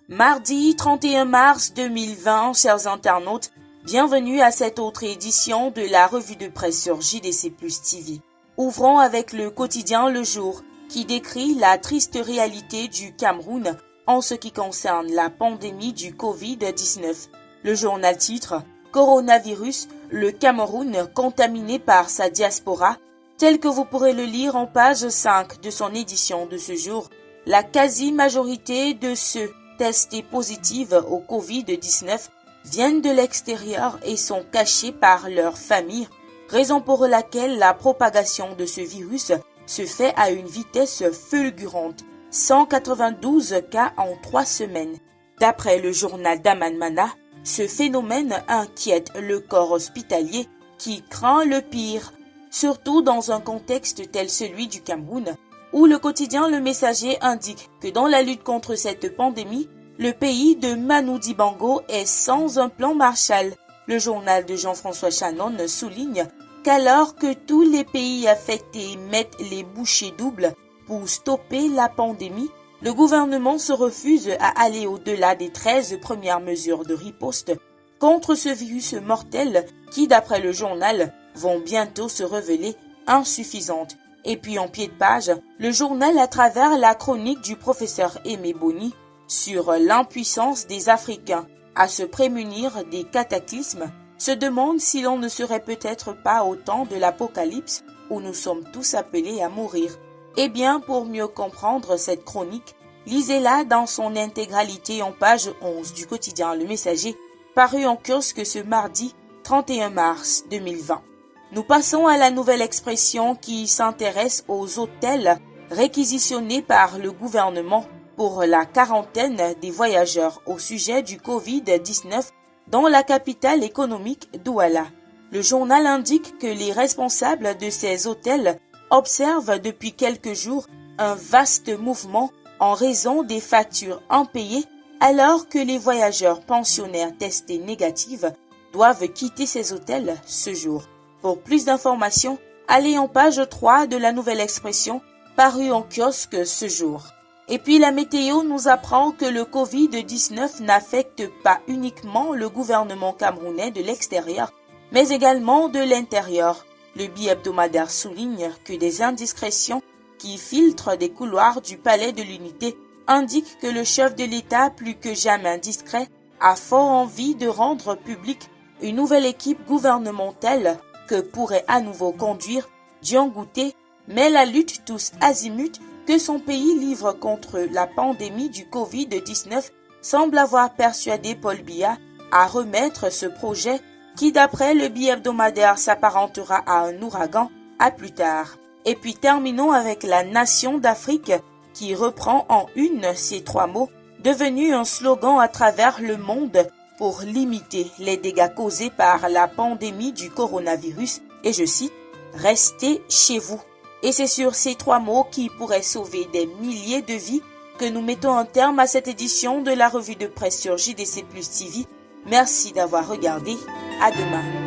Mardi 31 mars 2020, chers internautes, bienvenue à cette autre édition de la revue de presse sur JDC Plus TV. Ouvrons avec le quotidien Le Jour, qui décrit la triste réalité du Cameroun en ce qui concerne la pandémie du Covid-19. Le journal titre « Coronavirus, le Cameroun contaminé par sa diaspora ». Tel que vous pourrez le lire en page 5 de son édition de ce jour, la quasi-majorité de ceux testés positifs au Covid-19 viennent de l'extérieur et sont cachés par leur famille, raison pour laquelle la propagation de ce virus se fait à une vitesse fulgurante, 192 cas en 3 semaines. D'après le journal d'Aman Mana, ce phénomène inquiète le corps hospitalier qui craint le pire, surtout dans un contexte tel celui du Cameroun, où le quotidien Le Messager indique que dans la lutte contre cette pandémie, le pays de Manu Dibango est sans un plan Marshall. Le journal de Jean-François Chanon souligne qu'alors que tous les pays affectés mettent les bouchées doubles pour stopper la pandémie, le gouvernement se refuse à aller au-delà des 13 premières mesures de riposte contre ce virus mortel qui, d'après le journal, vont bientôt se révéler insuffisantes. Et puis en pied de page, le journal à travers la chronique du professeur Aimé Boni sur l'impuissance des Africains à se prémunir des cataclysmes, se demande si l'on ne serait peut-être pas au temps de l'apocalypse où nous sommes tous appelés à mourir. Eh bien, pour mieux comprendre cette chronique, lisez-la dans son intégralité en page 11 du quotidien Le Messager, paru en kiosque ce mardi 31 mars 2020. Nous passons à la nouvelle expression qui s'intéresse aux hôtels réquisitionnés par le gouvernement pour la quarantaine des voyageurs au sujet du Covid-19 dans la capitale économique Douala. Le journal indique que les responsables de ces hôtels observent depuis quelques jours un vaste mouvement en raison des factures impayées alors que les voyageurs pensionnaires testés négatifs doivent quitter ces hôtels ce jour. Pour plus d'informations, allez en page 3 de la nouvelle expression parue en kiosque ce jour. Et puis la météo nous apprend que le Covid-19 n'affecte pas uniquement le gouvernement camerounais de l'extérieur, mais également de l'intérieur. Le bi-hebdomadaire souligne que des indiscrétions qui filtrent des couloirs du palais de l'Unité indiquent que le chef de l'État, plus que jamais indiscret, a fort envie de rendre publique une nouvelle équipe gouvernementale que pourrait à nouveau conduire Diangoûté, mais la lutte tous azimuts que son pays livre contre la pandémie du Covid-19 semble avoir persuadé Paul Biya à remettre ce projet qui, d'après le bi-hebdomadaire, s'apparentera à un ouragan à plus tard. Et puis terminons avec la Nation d'Afrique qui reprend en une ces 3 mots, devenus un slogan à travers le monde pour limiter les dégâts causés par la pandémie du coronavirus, et je cite, « Restez chez vous ». Et c'est sur ces 3 mots qui pourraient sauver des milliers de vies que nous mettons un terme à cette édition de la revue de presse sur JDC Plus TV. Merci d'avoir regardé. À demain.